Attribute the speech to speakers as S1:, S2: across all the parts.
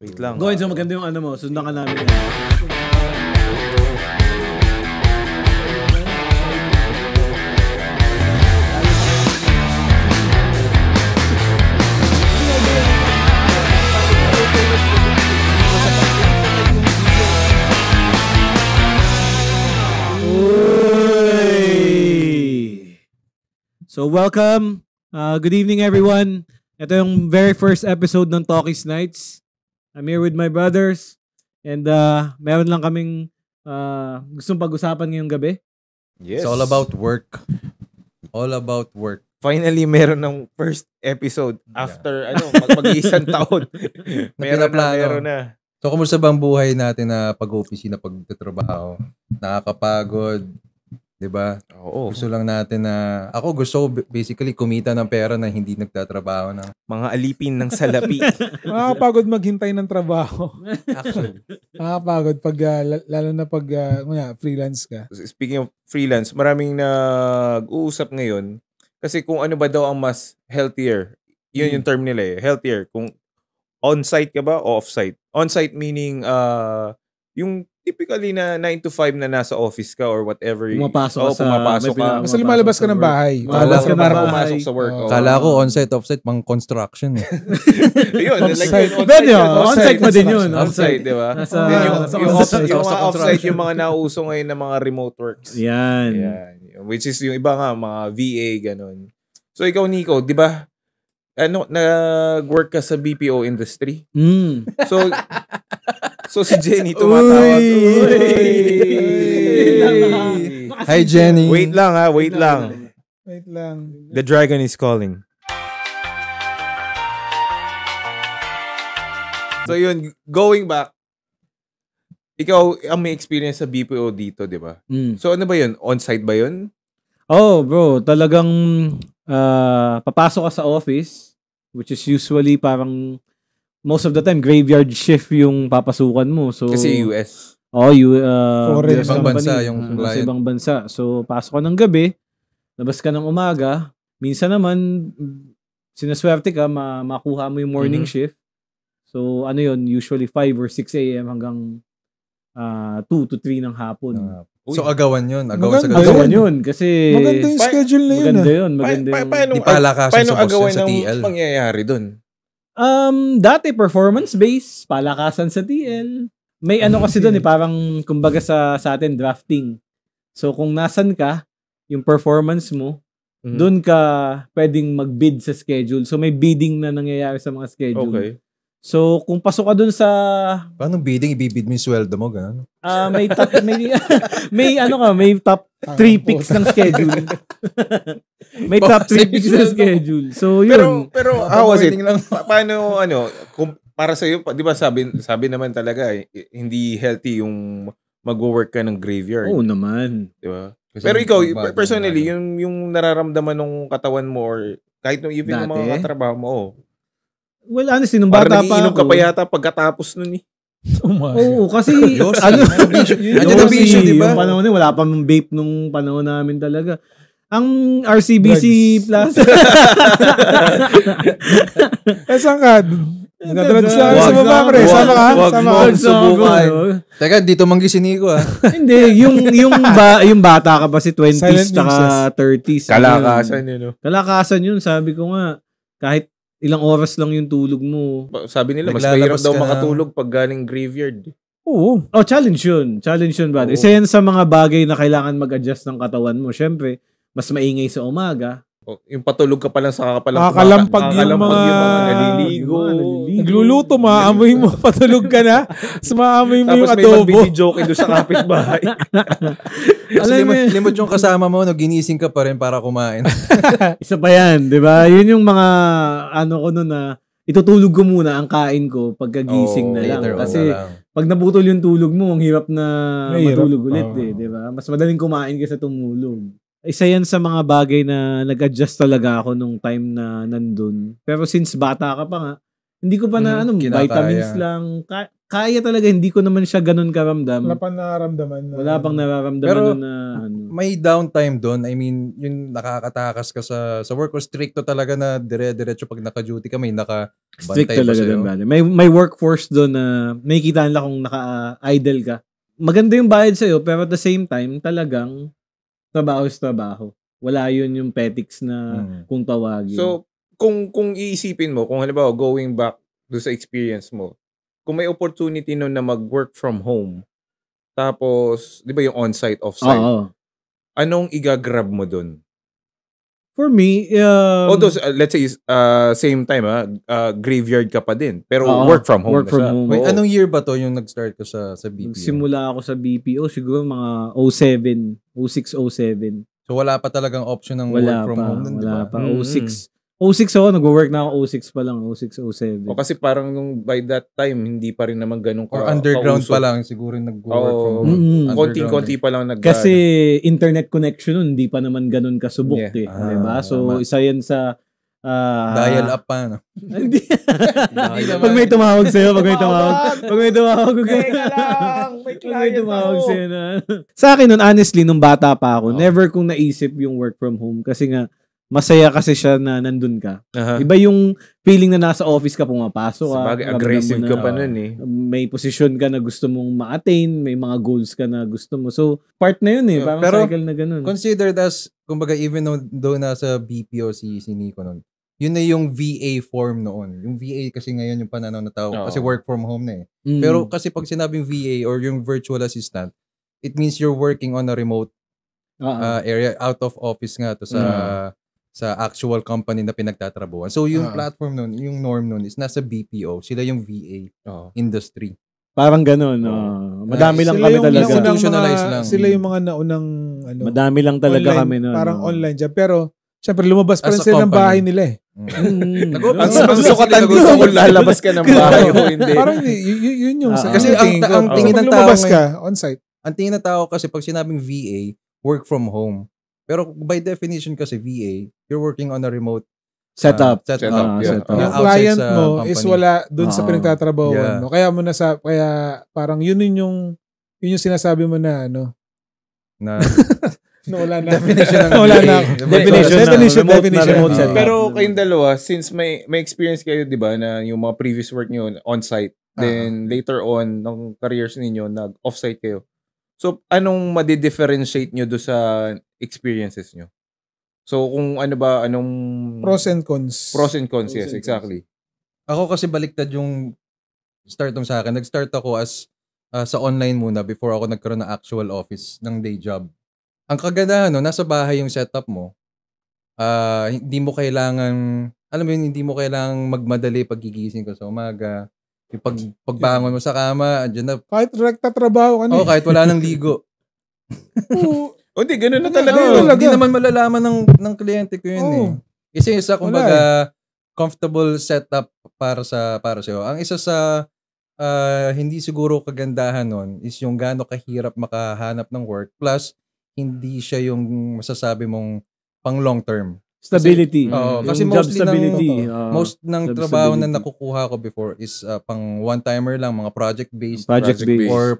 S1: Wait lang.
S2: Go so maganda yung ano mo. Sundan ka namin. So welcome. Good evening everyone. Ito yung very first episode ng Talkies Nights. I'm here with my brothers. And meron lang kaming gustong pag-usapan ngayong gabi.
S3: Yes. It's all about work. All about work.
S1: Finally, meron ng first episode after mag-iisang taon. meron na.
S3: So, kumusta ba ang buhay natin na pag-opisina, pagtatrabaho? Nakakapagod. Diba?
S1: Oo.
S3: Gusto lang natin na... Ako gusto ko basically kumita ng pera na hindi nagtatrabaho ng...
S1: Mga alipin ng salapi.
S4: Nakakapagod maghintay ng trabaho.
S3: Actually.
S4: Nakakapagod pag, lalo na pag freelance ka.
S1: Speaking of freelance, maraming nag-uusap ngayon kasi kung ano ba daw ang mas healthier. Yun yung term nila eh. Healthier. Kung on-site ka ba o off-site? On-site meaning yung typically na 9 to 5 na nasa office ka or whatever.
S2: Pumapasok ka.
S4: Basta lumalabas ka ng bahay.
S2: Lumalabas ka
S1: para pumasok sa work.
S3: Kala ko on-site, off-site, pang construction eh.
S1: Yun.
S2: On-site pa din yun.
S1: On-site, di ba? Yung mga off-site, yung mga nauso ngayon na mga remote works.
S2: Yan.
S1: Which is yung iba nga, mga VA, ganun. So ikaw, Nico, di ba? Nag-work ka sa BPO industry? So si Jenny tumatawag.
S3: Hi Jenny.
S1: Wait lang. The dragon is calling. So yun, going back, ikaw ang may experience sa BPO dito, di ba? So ano ba yun? On-site ba yun?
S2: Oh, bro. Talagang papasok ka sa office, which is usually parang most of the time, graveyard shift yung papasukan mo. So,
S1: kasi US.
S2: US
S3: ibang bansa yung
S2: client. Ibang bansa. So, pasok ka ng gabi, labas ka ng umaga. Minsan naman, sinaswerte ka, makuha mo yung morning shift. So, ano yun, usually 5 or 6 a.m. hanggang 2 to 3 ng hapon.
S3: So, agawan yun.
S2: Agawan yun. Kasi,
S4: maganda yung schedule na yun.
S2: Maganda yun.
S3: Di palakasan sa boss yun sa TL.
S1: Paano mangyayari dun?
S2: Dati performance-based, palakasan sa TL. May ano kasi doon parang kumbaga sa atin drafting. So kung nasan ka, yung performance mo, doon ka pwedeng mag-bid sa schedule. So may bidding na nangyayari sa mga schedule.
S1: Okay.
S2: So kung pasok ka doon sa
S3: paano bidding, ibibid mo yung sweldo mo ganun?
S2: May top may top 3 picks ng schedule. May top 3 picks ng schedule. So yun.
S1: Pero how was it? Paano kung para sa iyo, 'di ba sabi naman talaga hindi healthy yung magwo-work ka ng graveyard.
S2: Oo naman,
S1: 'di ba? Pero ikaw personally, yung nararamdaman ng katawan mo or kahit nung even ng mga katrabaho mo,
S2: well, honestly, nung bata pa ako.
S1: Nagiinom ka pa yata pagkatapos nun eh.
S2: Oo, kasi
S3: vision, di ba?
S2: Yung panahon wala pa mong vape nung panahon namin talaga. Ang RCBC Plaza.
S4: Saan ka? Nag-drugs lang sa baba, pre. Sama ka?
S3: Subukan. Teka, dito manggi si Nico
S2: Hindi, yung bata ka pa si 20s tsaka 30s.
S1: Kalakasan yun.
S2: Kalakasan yun, sabi ko nga. Kahit ilang oras lang yung tulog mo.
S1: Sabi nila, mas mahirap daw makatulog pag galing graveyard.
S2: Oo. Oh, challenge yun. Challenge yun, brother. Isa yan sa mga bagay na kailangan mag-adjust ng katawan mo. Siyempre, mas maingay sa umaga.
S1: Yung patulog ka pa lang sa
S4: kakalampag yung mga
S1: naliligo.
S4: Nagluluto, maamoy mo. Patulog ka na. Tapos maamoy mo yung adobo.
S1: Tapos may mag-joke doon sa kapitbahay.
S3: Limot yung kasama mo, ginising ka pa rin para kumain.
S2: Isa pa yan, di ba? Yun yung mga ko nun na itutulog ko muna ang kain ko pagkagising na lang. Kasi pag nabutol yung tulog mo, ang hirap na matulog ulit di ba? Mas madaling kumain kaysa tumulog. Isa yan sa mga bagay na nag-adjust talaga ako nung time na nandun. Pero since bata ka pa nga, Hindi ko pa na
S3: Kinakaya.
S2: vitamins lang. Kaya talaga, hindi ko naman siya ganun karamdam.
S5: Wala pang nararamdaman.
S2: Wala pang nararamdaman
S3: Pero,
S2: nun na
S3: may downtime doon. I mean, yung nakakatakas ka sa work o stricto talaga na dire-diretso pag naka-duty ka, may
S2: strict
S3: nakabantay ba
S2: talaga
S3: sa'yo?
S2: doon, brother. May workforce doon na nakikita nila kung naka-idle ka. Maganda yung bayad sa'yo, pero at the same time, talagang trabaho is trabaho. Wala yun yung petics na kung tawagin.
S1: So, kung iisipin mo, kung halimbawa going back do sa experience mo, kung may opportunity nun na mag-work from home, tapos, di ba yung on-site, off-site,
S2: Oo.
S1: anong igagrab mo dun?
S2: For me,
S1: Although, let's say, same time, graveyard ka pa din. Pero
S2: Oo,
S1: work from home
S2: work
S1: na
S2: from
S1: siya.
S2: home.
S3: Wait,
S1: Oo.
S3: anong year ba to yung nag-start ka sa BPO?
S2: simula ako sa BPO, siguro mga 06, 07.
S3: So wala pa talagang option ng work
S2: Wala
S3: from
S2: pa,
S3: home nun, di
S2: wala
S3: ba?
S2: pa. 06 ako, nag-work na ako 06 pa lang, 06, 07.
S1: O kasi parang nung by that time, hindi pa rin naman ganun
S3: Or underground
S1: kausok.
S3: pa lang, siguro nag-work from home.
S2: Mm-mm.
S1: Konting-konti pa lang
S2: Kasi internet connection nun, hindi pa naman ganun kasubok
S1: Yeah.
S2: diba? So,
S3: tama.
S2: isa yan sa
S3: Dial up pa, no?
S2: Hindi.
S3: naman.
S2: Pag may tumawag sa'yo, pag may tumawag,
S1: Teka lang, may
S2: pag may tumawag
S1: ako.
S2: sa'yo na. Sa akin nun, honestly, nung bata pa ako, never kong naisip yung work from home kasi nga, masaya kasi siya na nandun ka.
S1: Aha.
S2: Iba yung feeling na nasa office ka, pumapasok ka.
S1: Sabagay,
S2: ramdam mo
S1: aggressive
S2: na
S1: ka pa nun eh.
S2: may posisyon ka na gusto mong ma-attain, may mga goals ka na gusto mo. So, part na yun parang
S3: Pero,
S2: cycle na ganun.
S3: Considered as, kumbaga, even though nasa BPO si Nico nun, yun na yung VA form noon. Yung VA kasi ngayon yung pananaw na tao.
S1: Oo.
S3: Kasi work from home na eh.
S2: Mm.
S3: Pero kasi pag sinabing VA or yung virtual assistant, it means you're working on a remote area, out of office nga to sa actual company na pinagtatrabuhan. So yung platform nun, yung norm nun is nasa BPO. Sila yung VA industry.
S2: Parang ganun. Madami lang kami talaga.
S3: Institutionalized lang.
S5: Sila yung mga naunang
S2: Madami lang talaga
S5: online,
S2: kami nun.
S5: parang online job. Pero, syempre, lumabas pa rin
S3: As a
S5: sila ng
S3: company.
S5: bahay nila eh.
S1: Ang sukatan dito kung lalabas ka ng bahay o hindi.
S5: Parang yun yung
S3: Kasi
S5: tingin ko.
S3: ang tingin
S5: Pag
S3: ng tao
S5: lumabas
S3: ngayon-
S5: ka, on-site.
S3: Ang tingin ng tao kasi pag sinabing VA, work from home. Pero by definition kasi VA, you're working on a remote
S2: Setup.
S1: Setup, yeah.
S2: Setup.
S5: Yung
S3: outside
S5: client
S3: sa
S5: mo
S3: company.
S5: is wala dun sa
S2: Oo.
S5: pinagtatrabahuan
S3: Yeah.
S5: mo. Kaya parang yun yung sinasabi mo na
S3: na
S5: wala na.
S3: definition ng
S5: Wala
S3: VA.
S5: na. Definition.
S2: remote setup.
S1: Pero kayong dalawa, since may experience kayo, di ba, na yung mga previous work nyo on-site, then later on, ng careers ninyo, nag-off-site kayo. So, anong madi-differentiate nyo do sa experiences nyo? So, kung anong...
S5: Pros and cons.
S1: Pros and cons,
S5: Pros
S1: yes,
S5: and
S1: exactly.
S3: Ako kasi baliktad yung start nung sa akin. Nag-start ako as sa online muna before ako nagkaroon ng actual office ng day job. Ang kagandahan, nasa bahay yung setup mo. Hindi mo kailangan, alam mo yun, hindi mo kailangan magmadali pagigising ka sa umaga. Yung pagbangon mo sa kama, andyan na.
S5: Kahit nagtatrabaho ka na.
S3: Kahit wala nang ligo.
S1: Hindi, ganun na
S5: Ganun
S1: talaga.
S5: na
S1: yun.
S5: talaga.
S3: Hindi naman malalaman ng kliyente ko yun eh. Isa kumbaga, comfortable setup para sa'yo. Ang isa sa hindi siguro kagandahan nun is yung gaano kahirap makahanap ng work. Plus, hindi siya yung masasabi mong pang long term.
S2: Stability.
S3: Kasi
S2: Yung job
S3: mostly
S2: stability.
S3: most ng
S2: job
S3: trabaho na
S2: stability.
S3: nakukuha ko before is pang one-timer lang, mga project-based.
S2: Project-based.
S3: Or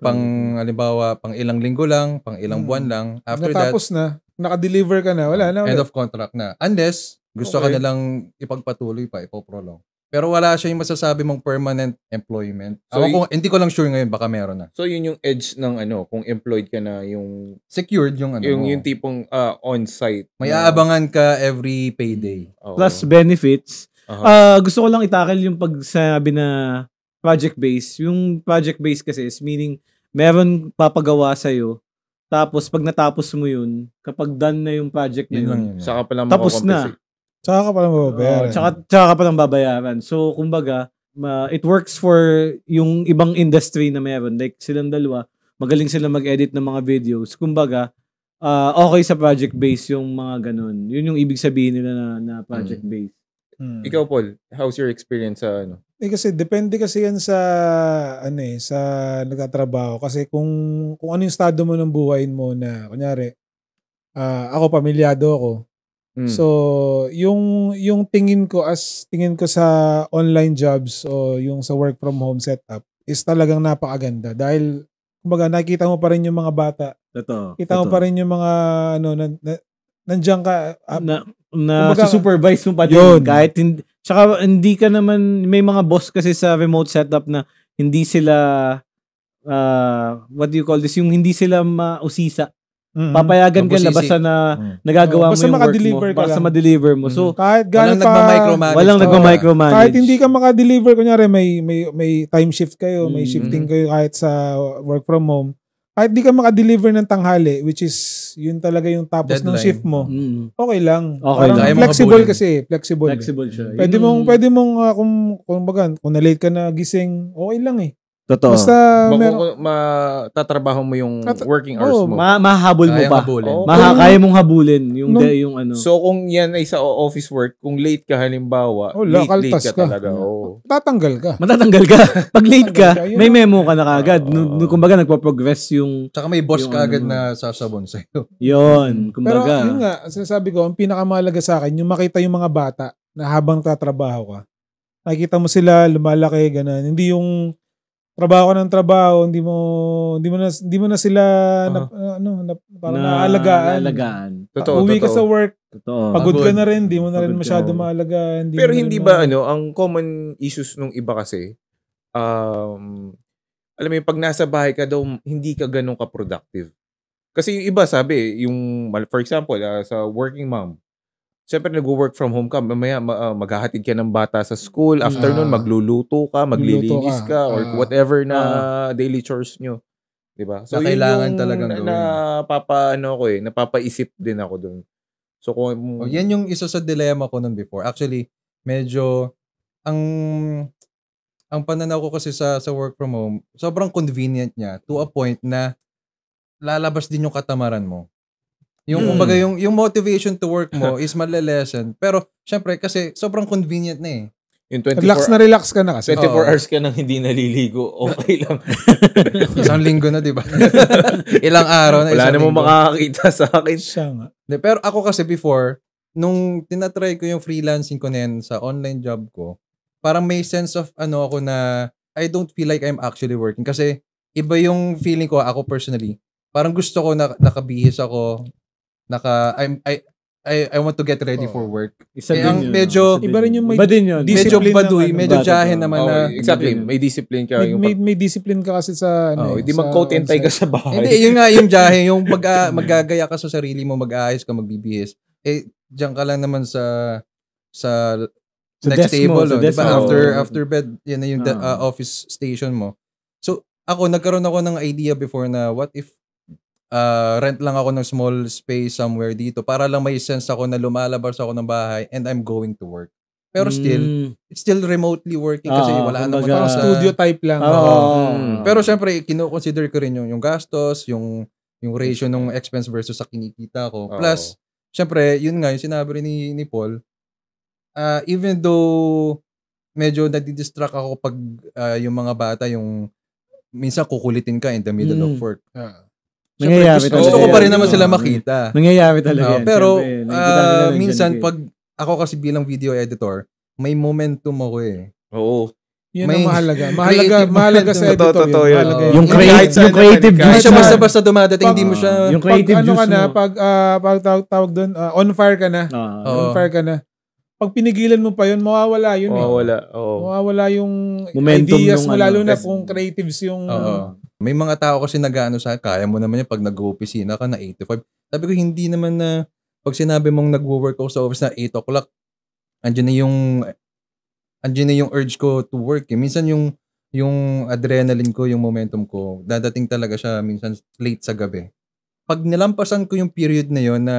S3: halimbawa, pang ilang linggo lang, pang ilang buwan lang. After that,
S5: Natapos na, naka-deliver ka na, wala na.
S3: end of contract na. Unless, gusto ka
S1: Okay.
S3: nilang ipagpatuloy pa, ipoprolong. Pero wala siya yung masasabi mong permanent employment.
S1: So,
S3: Hindi ko lang sure ngayon, baka meron na.
S1: So, yun yung edge ng kung employed ka na, yung
S3: Secured yung mo.
S1: yung tipong on-site.
S3: May
S1: na-
S3: aabangan ka every payday.
S1: Oo.
S2: Plus benefits.
S1: Aha.
S2: Gusto ko lang itakal yung pagsabi na project-based. Yung project-based kasi is meaning meron papagawa sa'yo. Tapos pag natapos mo yun, kapag done na yung project na
S3: Yun
S2: yun,
S3: lang yun.
S1: Saka pala
S2: tapos na.
S5: Tsaka ka pa lang mababayaran.
S2: Tsaka ka pa lang babayaran. So, kumbaga, it works for yung ibang industry na meron. Like, silang dalawa, magaling sila mag-edit ng mga videos. Kumbaga, okay sa project-based yung mga ganun. Yun yung ibig sabihin nila na project-based.
S1: Ikaw, Paul, how's your experience sa
S5: Kasi depende kasi yan sa sa nagtatrabaho. Kasi kung ano yung estado mo ng buhay mo na, kunyari, ako pamilyado ako, So, yung tingin ko sa online jobs o yung sa work from home setup is talagang napakaganda dahil kumbaga nakita mo pa rin yung mga bata.
S2: Totoo.
S5: Kita mo pa rin yung mga nandiyan ka.
S2: Na
S5: kumbaga,
S2: supervise mo pa din.
S5: Yun.
S2: Kahit tsaka hindi ka naman, may mga boss kasi sa remote setup na hindi sila, what do you call this, yung hindi sila mausisa. Papayagan ka labasan na nagagawa mo
S5: basta
S2: yung work
S5: makadeliver
S2: mo.
S5: ka
S2: Basta
S5: lang.
S2: madeliver mo. So,
S5: kahit
S3: Walang
S5: gano'n pa,
S3: nagmamicromanage.
S2: walang nagmamicromanage.
S5: kahit hindi ka makadeliver, kunyari may time shift kayo, may shifting kayo kahit sa work from home. Kahit di ka makadeliver ng tanghali, which is yun talaga yung tapos ng
S3: Deadline.
S5: shift mo, okay lang.
S2: Okay
S5: Parang
S2: lang.
S5: flexible kasi. Flexible.
S2: Flexible siya.
S5: Pwede mong kung na-late ka na gising, okay lang eh.
S2: Totoo.
S5: Basta
S1: Matatrabaho mo yung working hours mo.
S2: Mahabol mo
S3: Kayang
S2: pa.
S3: habulin.
S2: Kaya mong habulin yung yung ano.
S1: So kung yan ay sa office work, kung late ka halimbawa, late
S5: kaltas
S1: ka
S5: ka.
S1: talaga.
S5: Tatanggal ka.
S2: Matatanggal ka. Pag late ka,
S5: Yun.
S2: may memo ka na kagad. Kumbaga nagpo-progress yung
S3: Tsaka may boss
S2: yung
S3: ka agad
S2: ano.
S3: na sasabon sa'yo.
S2: yon.
S5: Pero
S2: Kumbaga.
S5: yun nga, sinasabi ko, ang pinakamahalaga sa akin, yung makita yung mga bata na habang tatrabaho ka. Nakikita mo sila, lumalaki, ganun. Hindi yung trabaho ka ng trabaho, hindi mo na sila parang naalagaan.
S1: Totoo.
S5: Uwi ka sa work,
S2: Totoo.
S5: pagod ka
S3: Pagod.
S5: na rin, hindi mo na rin
S2: Pagod ka
S5: masyado
S2: na.
S5: maalagaan.
S1: Pero hindi ba ang common issues nung iba kasi, alam mo yung pag nasa bahay ka daw, hindi ka ganun ka-productive. Kasi yung iba sabi, for example, sa working mom, siyempre nag-work from home ka, mamaya maghahatid ka ng bata sa school, after nun magluluto ka, maglilinis ka, or whatever na daily chores nyo. Diba? So
S3: Na
S1: yun
S3: kailangan
S1: yung
S3: talagang gawin.
S1: napapaisip din ako dun. So kung
S3: Yan yung isa sa dilemma ko nun before. Actually, medyo ang pananaw ko kasi sa work from home, sobrang convenient niya to a point na lalabas din yung katamaran mo. Yung kumbaga yung motivation to work mo is malelesen. Pero syempre kasi sobrang convenient na eh.
S1: yung 24
S5: relax ka na kasi.
S1: 24 hours ka nang hindi naliligo, okay lang.
S3: Isang linggo na, di ba? Ilang araw na.
S1: Wala
S3: isang
S1: namang
S3: linggo.
S1: makakakita sa akin.
S5: Siya nga.
S3: Pero ako kasi before, nung tinatry ko yung freelancing ko na yan sa online job ko, parang may sense of ako na I don't feel like I'm actually working. Kasi iba yung feeling ko, ako personally. Parang gusto ko na nakabihis ako, I want to get ready for work.
S2: Isa
S3: Eh,
S2: din
S3: ang
S2: yun.
S3: medyo-
S2: Isa din
S5: Iba rin yung may
S2: Iba din yun.
S3: Medyo
S5: discipline
S3: baduy,
S5: naman.
S3: medyo
S2: Baduy.
S3: jahe naman na.
S1: Exactly, may discipline ka.
S5: May discipline ka kasi sa
S1: Hindi mag-coat and tie ka sa bahay.
S3: Hindi, yun nga yung jahe, yung maggagaya ka sa sarili mo, mag-aayos ka, magbibihis. Eh, diyan ka lang naman sa next
S2: desk mo,
S3: table,
S2: sa
S3: di
S2: desk
S3: ba?
S2: mo.
S3: After bed, yan na yung office station mo. So, nagkaroon ako ng idea before na what if rent lang ako ng small space somewhere dito para lang may sense ako na lumalabas ako ng bahay and I'm going to work. Pero it's still remotely working kasi wala naman
S2: kumbaga,
S5: Parang
S3: ako sa
S5: studio type lang.
S3: Pero syempre, kino-consider ko rin yung gastos, yung ratio ng expense versus sa kinikita ko. Plus, syempre, yun nga, yung sinabi rin ni Paul, even though medyo nadidistract ako pag yung mga bata, yung minsan kukulitin ka in the middle of work. Syempre,
S2: Nangyayari
S3: gusto ko pa rin naman sila makita.
S2: Nangyayari talaga yan.
S3: Pero,
S2: Siyempre, nakikita nila nandyan
S3: minsan,
S2: ka eh.
S3: pag ako kasi bilang video editor, may momentum ako eh.
S1: Oo.
S5: Yun
S3: May
S5: ang mahalaga.
S3: creative
S5: Mahalaga sa
S1: momentum.
S5: editor
S1: Totoo
S5: yun.
S1: yun.
S5: Mahalaga
S1: Oo.
S5: yun.
S2: Yung creative
S3: Hindi
S2: juice
S3: siya
S2: mo.
S3: basta-basta dumadating, hindi mo siya...
S2: Yung creative
S5: pag ano ka
S2: juice
S5: na,
S2: mo.
S5: pag tawag doon, on fire ka na. On fire ka na. Pag pinigilan mo pa yun, mawawala yun eh. Mawawala yung
S2: Momentum
S5: ideas
S2: nung
S5: mo, lalo na
S1: Kasi-
S5: kung creatives yung...
S3: Oo. May mga tao kasi nag-ano sa kaya mo naman yan pag nag-opisina ka na 8 to 5. Sabi ko, hindi naman na pag sinabi mong nag-work ako sa office na 8 o'clock, andyan na yung urge ko to work. Eh. Minsan yung adrenaline ko, yung momentum ko, dadating talaga siya minsan late sa gabi. Pag nilampasan ko yung period na yon na,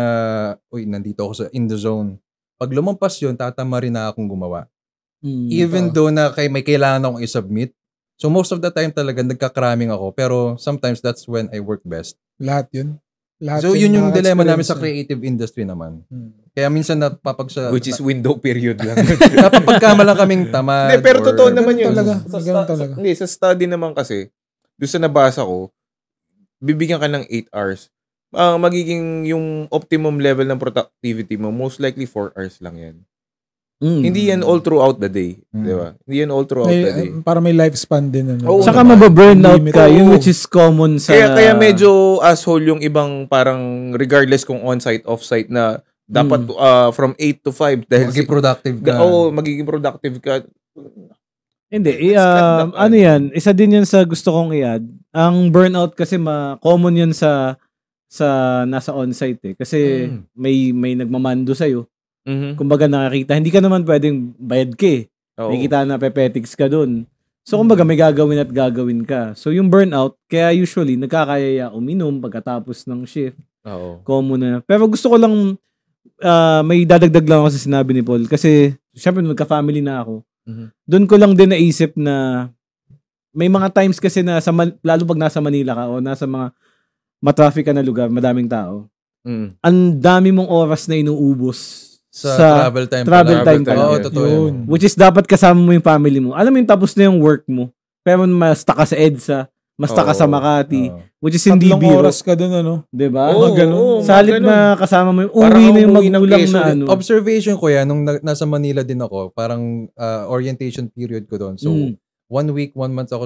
S3: nandito ako in the zone. Pag lumampas yun, tatama rin na akong gumawa. Even though na may kailangan akong i-submit. So most of the time talaga nagka-cramming ako. Pero sometimes that's when I work best.
S5: Lahat yun.
S3: So yun yung dilemma namin sa
S5: creative.
S3: creative industry naman. Kaya minsan
S1: Which is window period lang.
S3: napapagkama lang kaming tamad.
S1: Hindi, pero
S3: or-
S1: totoo naman yun.
S5: Talaga.
S1: Sa,
S5: Ganun talaga.
S1: sa study naman kasi, doon sa nabasa ko, bibigyan ka ng 8 hours. magiging yung optimum level ng productivity mo, most likely 4 hours lang yan. Hindi yan all throughout the day. Di ba? Hindi yan all throughout the day.
S5: Para may lifespan din.
S1: Oo,
S2: Saka mababurnout ka,
S1: Oo.
S2: yun which is common sa...
S1: Kaya medyo asshole yung ibang parang regardless kung on-site, off-site na dapat from 8 to 5 dahil
S3: Maging productive ka.
S1: magiging productive ka.
S2: Hindi, ano yan, isa din yan sa gusto kong i-add. Ang burnout kasi common yan sa nasa on-site eh. Kasi may nagmamando sa'yo. Kumbaga nakakita, hindi ka naman pwedeng bayad ka eh. May kita na pepetics ka dun. So kumbaga may gagawin at gagawin ka. So yung burnout, kaya usually nagkakayaya uminom pagkatapos ng shift. Common na. Pero gusto ko lang, may dadagdag lang ako sa sinabi ni Paul. Kasi syempre magka-family na ako. Doon ko lang din naisip na may mga times kasi na lalo pag nasa Manila ka o nasa mga matraffic ka na lugar, madaming tao. Ang dami mong oras na inuubos
S3: sa travel time.
S2: Oo,
S3: totoo yun.
S2: Which is dapat kasama mo yung family mo. Alam mo yung tapos na yung work mo. Pero mas ka sa EDSA, mas ka sa Makati, which is hindi biro.
S5: 3 oras ka doon, ano?
S2: Diba?
S5: Sa
S2: halip na kasama mo yung uwi na yung magulang na ano.
S3: Observation ko yan, nung nasa Manila din ako, parang orientation period ko doon. So, 1 week, 1 month ako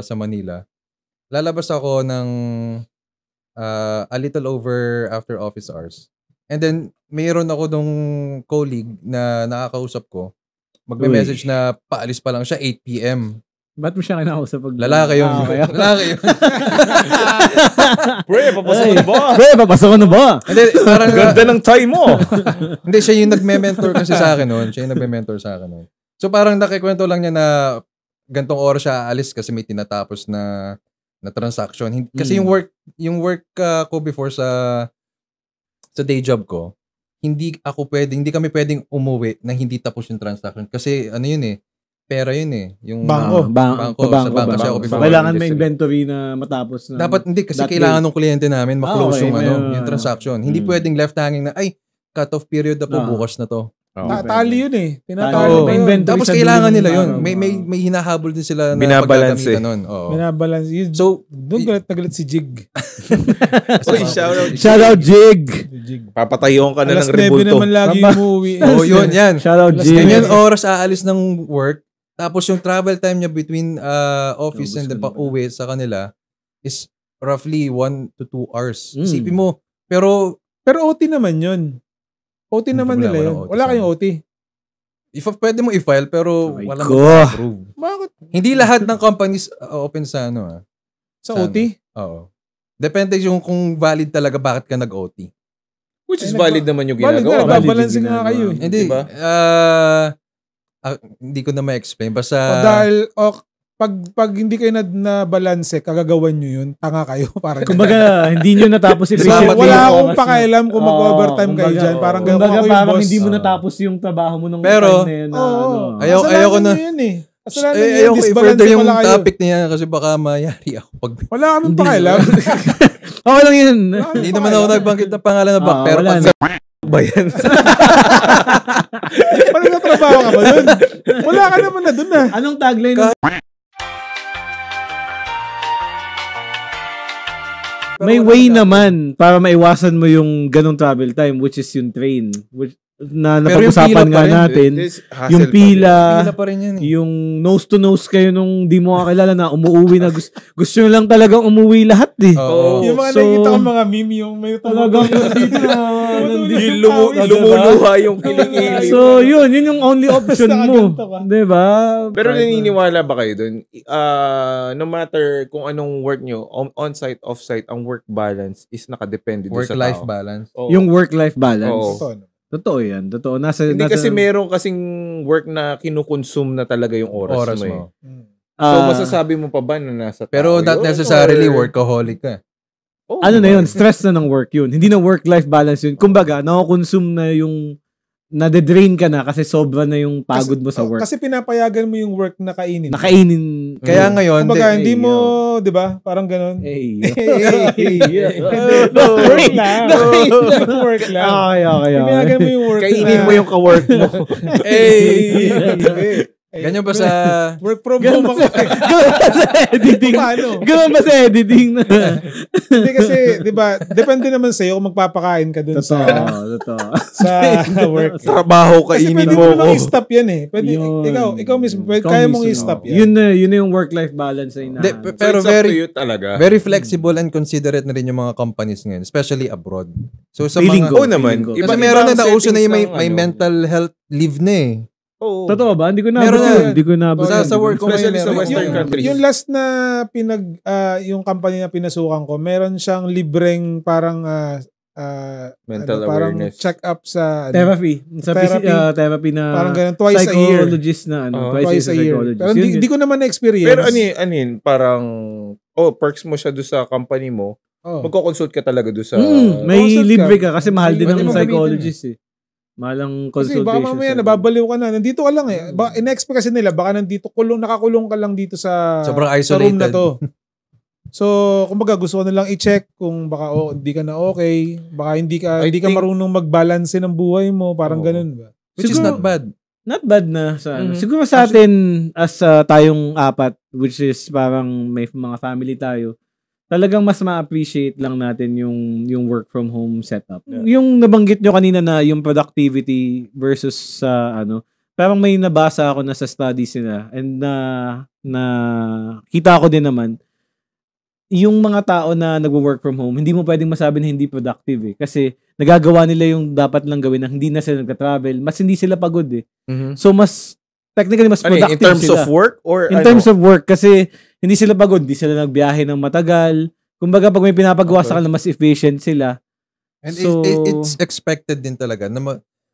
S3: sa Manila. Lalabas ako ng a little over after office hours. And then, mayroon ako nung colleague na nakakausap ko. Magme-message na paalis pa lang siya 8 p.m.
S2: Ba't mo siya kinakausap pag...
S3: Lalaki yun. Lalaki yun.
S1: Pre, papasok na ba?
S2: Pre, papasok na ba?
S3: Hindi, parang...
S1: Ganda ng time mo.
S3: Hindi, siya yung nagme-mentor kasi sa akin noon. Siya yung nagme-mentor sa akin noon. So parang nakikwento lang niya na gantong oras siya aalis kasi may tinatapos na transaction. Kasi yung work ko before sa day job ko, hindi kami pwedeng umuwi na hindi tapos yung transaction. Kasi ano yun eh, pera yun eh. Yung
S5: bangko.
S3: Sa bangko siya ako before.
S2: Kailangan may inventory na matapos na.
S3: Dapat hindi kasi kailangan ng kliyente namin ma-close yung transaction. Hindi pwedeng left hanging na cut-off period na po bukas na to.
S5: Tali yun eh. Tinatali.
S2: May inventory.
S3: Tapos kailangan nila yun. May hinahabol din sila na
S1: binabalance eh.
S5: Binabalance. So, doon galit si Jig.
S2: Shoutout Jig.
S1: Papatayon ka na ng
S5: Alas 9
S1: rebulto.
S5: naman lagi umuwi.
S3: Yun, yan.
S2: Shoutout Jig.
S3: Ganyan oras aalis ng work. Tapos yung travel time niya between office and then pa-uwi sa kanila is roughly 1 to 2 hours. Isipin mo. Pero
S5: OT naman yun. OT naman nila yun. Wala kayong OT.
S3: Pwede mo i-file pero wala mo approve.
S5: Bakit?
S3: Hindi lahat ng companies open sa
S5: Sa OT?
S3: Oo. Depende yung kung valid talaga bakit ka nag-OT.
S1: Which is valid naman yung
S5: Valid
S1: ginagawa.
S5: na. Babalancing nga kayo.
S3: Hindi.
S1: Diba?
S3: Hindi ko na ma-explain. Basta...
S5: Dahil pag hindi kayo na-balance, kagagawan nyo yun, tanga kayo. Parang
S2: kumbaga, hindi nyo natapos
S5: wala akong pakialam kung mag-overtime kayo dyan. Parang
S2: kumbaga, parang hindi mo natapos yung trabaho mo nung
S3: pero,
S2: time na yun.
S5: Ayoko na. Yun eh.
S3: Ayoko i-further yung topic niya kasi baka mayari ako.
S5: Wala kami pakialam.
S2: Okay lang yun.
S3: Hindi naman ako nagbanggit ng pangalan na bak. Pero
S2: wala
S1: ba yan?
S5: Parang natrabaho ka ba dun? Wala ka naman na dun ah.
S2: Anong tagline? May way naman para maiwasan mo yung ganong travel time, which is yung train. Na napag-usapan nga natin. Yung pila
S3: pa rin yan,
S2: yung nose to nose kayo nung di mo kakilala na umuwi na gusto nyo lang talagang umuwi lahat eh.
S5: Yung mga nakikita ko mga meme yung may
S2: talagang nandito na
S1: lumuluha yung kilikili.
S2: So yun yung only option mo. Diba?
S1: Pero naniniwala ba kayo dun? No matter kung anong work nyo, on-site, off-site, ang work balance is nakadepende doon sa tao.
S3: Work-life balance.
S2: Yung work-life balance.
S5: Totoo
S2: yan. Totoo.
S1: Hindi kasi meron kasing work na kinukonsume na talaga yung oras mo. So, masasabi mo pa ba na nasa tao
S3: pero not necessarily workaholic ka.
S2: Ano na yun? Stress na ng work yun. Hindi na work-life balance yun. Kumbaga, nakakonsume na yung nade-drain ka na kasi sobra na yung pagod mo sa work.
S5: Kasi pinapayagan mo yung work na kainin.
S2: Nakainin.
S3: Kaya ngayon,
S5: kumbaga, hindi mo, di ba? Parang ganon. Work lang. Work lang.
S2: Okay.
S5: Pinayagan mo yung work.
S1: Kainin mo yung ka-work mo.
S3: Ganyan ba sa...
S5: Work from
S2: Ganun
S5: home
S2: ba
S5: ako.
S2: sa editing?
S5: Paano?
S2: Ganun ba sa editing?
S5: Hindi kasi, di ba, depende naman sa'yo kung magpapakain ka dun
S2: Totoo.
S5: sa work.
S1: Trabaho
S5: Kasi
S1: kainin
S5: pwede
S1: mo
S5: mo
S1: ako.
S5: namang i-stop yan eh. Pwede,
S2: Yun.
S5: ikaw mismo,
S2: Ikaw
S5: kaya mong
S2: mismo.
S5: i-stop yan.
S2: Yun na yung work-life balance na
S3: Hindi,
S2: hinahanap.
S3: pero
S1: So, it's up to
S3: very
S1: you talaga.
S3: very flexible and considerate na rin yung mga companies ngayon, especially abroad. So sa
S2: Feeling
S3: mga...
S2: ko.
S1: Oo naman.
S2: Feeling ko.
S3: Kasi
S1: Iba-
S3: meron na
S1: ibang
S3: nauso na yung
S1: settings ng
S3: may
S1: ano.
S3: mental health leave na eh.
S1: Oo.
S2: Totoo ba? Hindi ko na
S3: Meron na.
S2: Hindi ko na
S3: Sa work ko
S1: Especially
S3: ngayon,
S1: sa
S3: meron.
S1: Western
S3: Yung-
S1: countries.
S5: Yung last na yung company na pinasukan ko, meron siyang libreng parang
S1: Mental
S5: parang
S1: awareness.
S5: check up sa
S2: Therapy. Sa
S5: Therapy.
S2: therapy na
S5: parang ganun twice a year.
S2: psychologist na ano.
S1: Oo,
S5: Twice a year.
S2: psychologist.
S5: Pero
S2: Yun,
S5: hindi ko naman na-experience.
S1: Pero anin, parang, perks mo siya doon sa company mo,
S5: Oh.
S1: magko-consult ka talaga doon sa...
S2: may
S5: consult ka.
S2: libre ka kasi mahal din
S5: Pwede
S2: ng
S5: mo gamitin
S2: psychologist eh. Mahal ang
S5: Kasi
S2: consultation.
S5: baka mamaya
S2: sa-
S5: nababaliw ka na. Nandito ka lang eh. In-expect kasi nila, baka nandito, nakakulong ka lang dito sa
S3: Sobrang
S5: sa room na
S3: isolated.
S5: to. So, kumbaga gusto ko na lang i-check kung baka hindi ka na okay, baka hindi ka
S1: I think-
S5: marunong mag-balance ng buhay mo, parang
S1: Oo.
S5: ganun ba?
S3: Which is not bad.
S2: Not bad na sa ano.
S1: Mhm.
S2: Siguro sa atin as tayong apat, which is parang may mga family tayo, talagang mas ma-appreciate lang natin yung work from home setup.
S1: Yeah.
S2: Yung nabanggit nyo kanina na yung productivity versus sa ano, parang may nabasa ako na sa studies nila and na kita ko din naman yung mga tao na nagwo-work from home, hindi mo pwedeng masabi na hindi productive eh. Kasi nagagawa nila yung dapat lang gawin na hindi na sila nagka-travel, mas hindi sila pagod eh.
S1: Mhm.
S2: So mas technically mas
S1: Ano,
S2: productive
S1: in terms
S2: sila.
S1: of work or
S2: In terms of work kasi hindi sila pagod, hindi sila nagbiyahe ng matagal. Kumbaga pag may pinapagawa
S1: Okay.
S2: sa kanila mas efficient sila.
S3: And
S2: So-
S3: it's expected din talaga na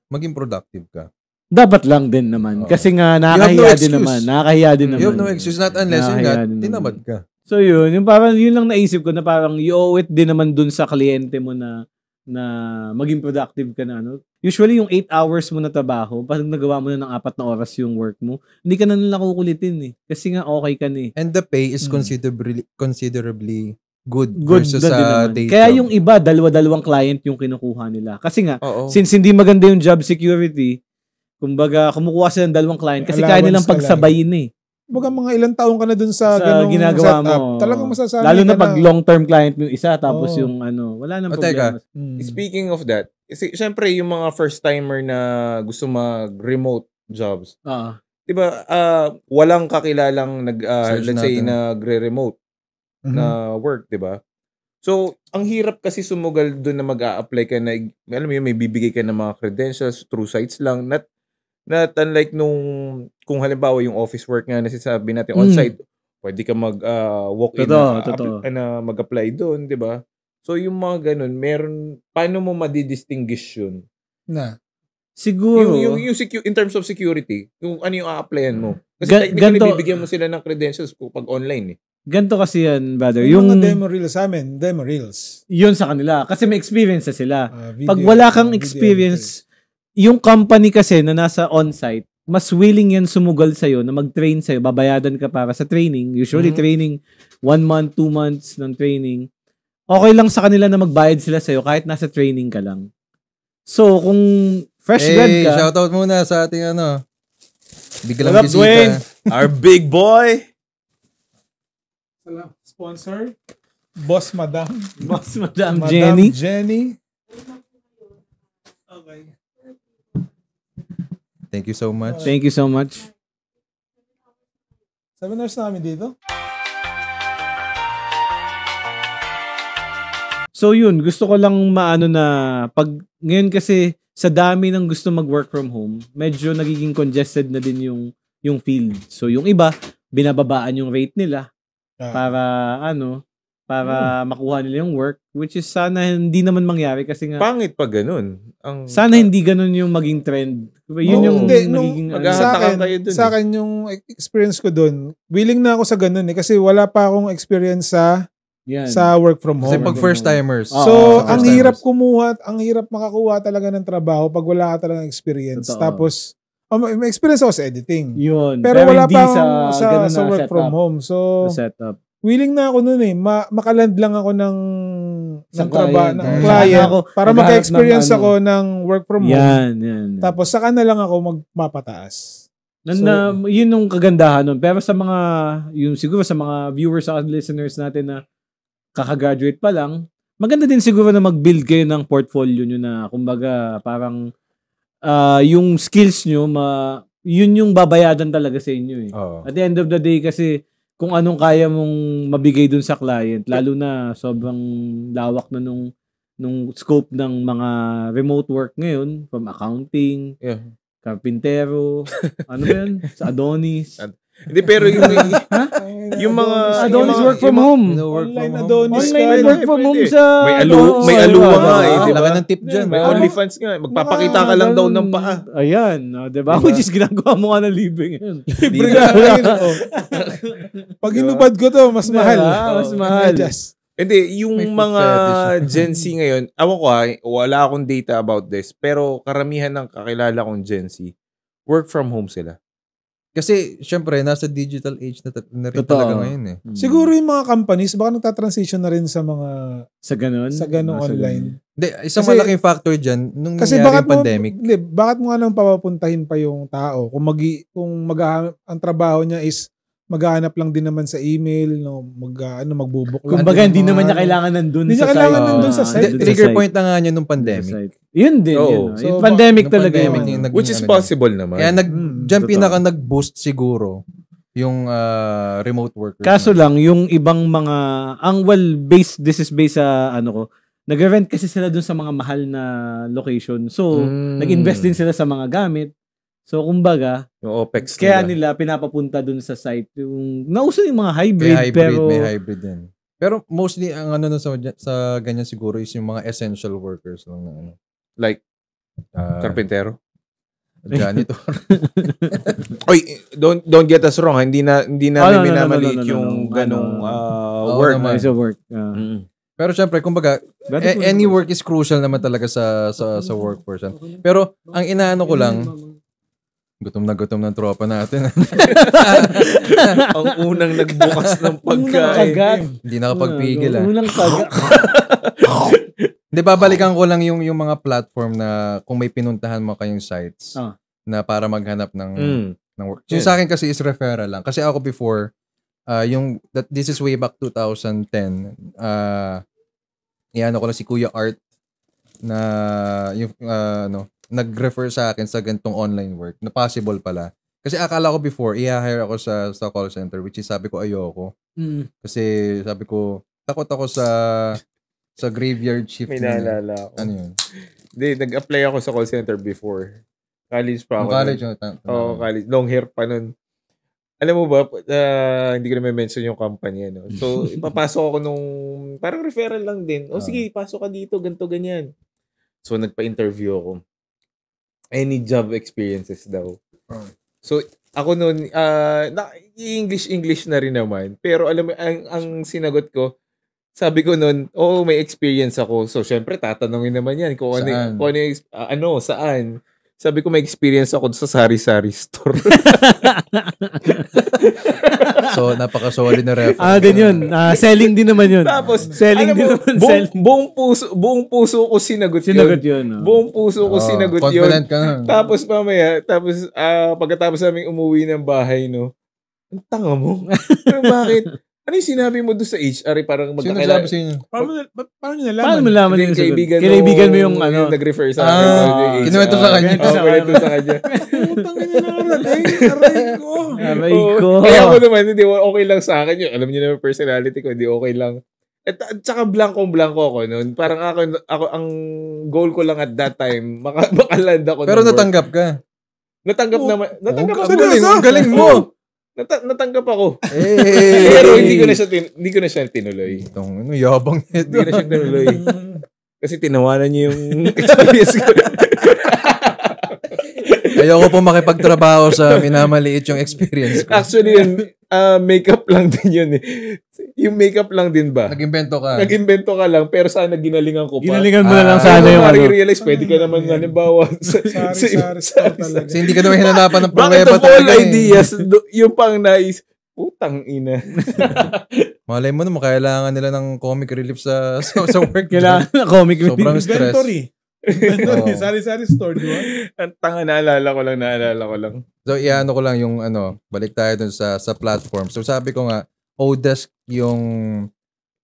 S3: maging productive ka.
S2: Dapat lang din naman.
S3: Oo.
S2: Kasi nga
S3: have no
S2: nakakahiya din
S3: excuse.
S2: naman. Nakakahiya din naman.
S3: You have no excuse, not unless yun
S2: Nakakahiya
S3: nga,
S2: din naman.
S3: tinamad ka.
S2: So yun, yung parang yun lang naisip ko na parang you owe it din naman dun sa kliyente mo na maging productive ka na ano. Usually yung 8 hours mo na trabaho, pag nagawa mo na ng 4 na oras yung work mo, hindi ka na nila kukulitin eh. Kasi nga okay ka na eh.
S3: And the pay is
S5: Hmm.
S3: considerably good
S2: Good
S3: versus
S2: na din
S3: sa
S2: naman.
S3: day
S2: Kaya
S3: job.
S2: yung iba, dalawa-dalawang client yung kinukuha nila. Kasi nga,
S1: Oo.
S2: since hindi maganda yung job security, kumbaga kumukuha sila ng dalawang client kasi kaya
S5: Allowance
S2: nilang
S5: ka lang.
S2: pagsabayin eh.
S5: Baga mga ilang taon ka na dun sa,
S2: Sa
S5: ganung
S2: ginagawa
S5: setup.
S2: mo.
S5: Talagang masasabi
S2: Lalo na
S5: ka
S2: pag long-term client yung isa tapos
S5: Oo.
S2: yung ano, wala nang
S3: O, teka.
S2: problema.
S1: Speaking of that, kasi syempre yung mga first-timer na gusto mag-remote jobs,
S2: Ah.
S1: 'di ba? Walang kakilalang
S3: Search
S1: let's say
S3: natin.
S1: nagre-remote na work, 'di ba? So, ang hirap kasi sumugal doon na mag-a-apply ka na alam mo yun, may bibigay ka ng mga credentials through sites lang, not unlike nung kung halimbawa yung office work nga na sinasabi natin on-site, pwede ka walk in
S2: Totoo.
S1: na mag-apply doon, 'di ba? So, yung mga ganun, paano mo madidistinguish yun?
S5: Na.
S2: Siguro,
S1: Yung in terms of security, yung ano yung a-applyan mo. Kasi
S2: Ga-
S1: technically,
S2: ganto-
S1: bibigyan mo sila ng credentials pag online eh.
S2: ganito kasi yan, brother.
S5: Yung
S2: Yung,
S5: mga demo reels sa amin, demo reels.
S2: yun sa kanila. Kasi may experience na sila.
S5: Video,
S2: Pag wala kang
S5: video
S2: experience, yung company kasi na nasa on-site, mas willing yan sumugal sa'yo na mag-train sa'yo. Babayadan ka para sa training. Usually,
S1: Mhm.
S2: training, 1 month, 2 months ng training. Okay lang sa kanila na magbayad sila sa'yo kahit nasa training ka lang. So, kung fresh grad
S3: Hey,
S2: ka,
S3: shoutout muna sa ating biglang
S2: What up, Dwayne?
S3: bisita.
S1: Our big boy!
S5: Sponsor, Boss Madam.
S2: Boss Madam
S5: Madam
S2: Jenny.
S5: Jenny. Okay.
S3: Thank you so much.
S2: Thank you so much.
S5: 7 hours na kami dito.
S2: So yun, gusto ko lang maano na pag ngayon kasi sa dami ng gusto mag-work from home, medyo nagiging congested na din yung field. So yung iba, binababaan yung rate nila para makuha nila yung work, which is sana hindi naman mangyari kasi nga
S1: Pangit pa ganun.
S2: sana hindi ganun yung maging trend. Yun
S5: Oo,
S2: yung
S5: hindi,
S2: magiging
S1: Maghahatakan kayo dun
S5: sa akin yung experience ko dun, willing na ako sa ganun eh kasi wala pa akong experience
S2: yan.
S5: sa work from
S3: Kasi
S5: home.
S3: pag first timers.
S2: Oo,
S5: So,
S2: sa
S5: ang
S3: first
S5: hirap
S3: timers.
S5: kumuha, ang hirap makakuha talaga ng trabaho pag wala ka talagang experience.
S2: Totoo.
S5: Tapos, may experience ako sa editing.
S2: Yun.
S5: Pero wala
S2: hindi
S5: pa akong
S2: ganun
S5: sa
S2: na
S5: work from
S2: setup.
S5: home. So,
S2: Sa setup.
S5: willing na ako nun eh. Makaland lang ako ng
S2: Sa
S5: trabaho,
S2: client.
S5: ng
S2: Oo.
S5: client
S2: Saka ako,
S5: para
S2: maghahanap
S5: maka-experience
S2: ng ano.
S5: ako ng work from home.
S2: Yan.
S5: Tapos, saka na lang ako magmapataas.
S2: Yun yung kagandahan nun. Pero sa mga, yung siguro sa mga viewers at listeners natin na kakagraduate pa lang, maganda din siguro na mag-build kayo ng portfolio nyo na, kumbaga, parang yung skills nyo, yun yung babayadan talaga sa inyo eh. At the end of the day kasi, kung anong kaya mong mabigay dun sa client, lalo na sobrang lawak na nung scope ng mga remote work ngayon, from accounting, karpintero, ano ba yan? Sa Adonis.
S1: Hindi, pero yung mga...
S2: Adonis work from home.
S5: Online Adonis.
S2: Online work from home sa...
S1: May aluwa nga eh.
S3: Diba? Ng tip dyan.
S1: May OnlyFans nga. Magpapakita ka lang daw ng paa.
S2: Ayan. Diba? Which is ginagawa mo nga ng libre ngayon.
S5: Libre nga ngayon. Pag inubad ko to, mas mahal.
S2: Mas mahal.
S1: Hindi, yung mga Gen Z ngayon, awan ko wala akong data about this, pero karamihan ng kakilala kong Gen Z, work from home sila.
S3: Kasi, syempre, nasa digital age na rin talaga ngayon eh.
S5: Siguro yung mga companies, baka nagtatransition na rin sa mga...
S2: Sa ganun
S5: online.
S3: Hindi, isang malaking factor dyan, nung nangyari yung pandemic.
S5: Bakit mo nga nang papapuntahin pa yung tao? Kung ang trabaho niya is maghahanap lang din naman sa email, magbubuk lang.
S2: Kumbaga, hindi naman niya kailangan nandun sa site.
S5: nandun sa site.
S3: Trigger point na nga niya nung pandemic.
S2: Yun din.
S5: So,
S2: yung pandemic talaga yun.
S1: Which is possible naman.
S3: Kaya dyan nag-boost siguro yung remote workers.
S2: Kaso lang, yung ibang mga, this is based sa, nag-rent kasi sila dun sa mga mahal na location. So, nag-invest din sila sa mga gamit. So, kumbaga,
S1: yung OPEX
S2: kaya nila pinapapunta dun sa site. Yung, nauso yung mga hybrid,
S3: may hybrid din. Pero mostly, ang sa ganyan siguro is yung mga essential workers lang na
S1: like, karpintero?
S3: Janitor.
S1: Oy, don't get us wrong. Hindi namin minamaliit yung ganong work.
S2: Work.
S3: Pero syempre, kumbaga, any work is crucial naman talaga sa workforce. Pero, ang inaano ko lang, gutom ng tropa natin.
S1: Ang unang nagbukas ng pagkain.
S3: Hindi nakapagpigil.
S2: Unang kagat.
S3: Hindi, babalikan ko lang yung mga platform na kung may pinuntahan mo kayong sites na para maghanap ng work. Yung sa akin kasi is referral lang. Kasi ako before, this is way back 2010, iyan ako lang si Kuya Art na yung nag-refer sa akin sa ganitong online work na possible pala. Kasi akala ko before, i-hire ako sa call center, which is sabi ko ayoko. Kasi sabi ko, takot ako sa graveyard shift.
S1: May naalala ako.
S3: Ano yun?
S1: Hindi, nag-apply ako sa call center before. College pa ako.
S3: College?
S1: College. Long hair pa nun. Alam mo ba, hindi ko na mention yung company. So, ipapasok ako nung, parang referral lang din. Sige, pasok ka dito, ganito, ganyan. So, nagpa-interview ako. Any job experiences daw. So, ako noon, English na rin naman. Pero alam mo, ang sinagot ko, sabi ko noon, may experience ako. So, syempre, tatanungin naman yan kung saan. Sabi ko, may experience ako sa sari-sari store.
S3: So, napaka-solid na reference.
S2: Din yun. Selling din naman yun.
S1: Tapos,
S2: selling din naman.
S1: Buong puso ko sinagot yun. Buong puso ko sinagot yun.
S3: Confident ka na.
S1: Tapos, pagkatapos namin umuwi ng bahay, ang tanga mo. Bakit? Ano yung sinabi mo doon sa HR? Parang
S3: magkakilala. Sino sabi
S5: Paano nyo nalaman?
S2: Paano mo nalaman yung
S1: kaibigan mo yung nag-refer sa akin.
S3: Kinuwento sa kanya.
S1: Kinuwento sa kanya.
S5: Putang ina na aray ko.
S2: Aray ko.
S1: Kaya ako naman, hindi okay lang sa akin yun. Alam niyo naman personality ko, hindi okay lang. At saka blanco ako noon. Parang ako ang goal ko lang at that time, makaland ako.
S3: Pero natanggap ka.
S1: Natanggap naman. Natanggap ako.
S3: Galing mo.
S1: Natanggap ako.
S3: Hey.
S1: Pero hindi ko na siya tinuloy.
S3: Itong yabang nito.
S1: Hindi ko na siya tinuloy. Kasi tinawanan niyo yung experience ko.
S3: Ayoko po makipagtrabaho sa minamaliit yung experience ko.
S1: Actually, makeup lang din yun eh. Yung makeup lang din ba?
S3: Nag-invento ka
S1: lang, pero sana ginalingan ko pa.
S2: Ginalingan mo na lang sana yung
S1: realize, pwede ka naman halimbawa
S3: Kasi hindi ka naman hinanapan ng
S1: bakit
S3: pruweba
S1: of all ideas, yung pang nais, putang ina.
S3: Malay mo naman, kailangan nila ng comic relief sa work.
S2: Kailangan na comic relief.
S3: Sobrang stress.
S5: Inventory. Ganun,
S3: Oo.
S5: sari-sari store, di ba?
S1: Ang tanga, naalala ko lang.
S3: So, iano ko lang yung balik tayo dun sa platform. So, sabi ko nga, Odesk yung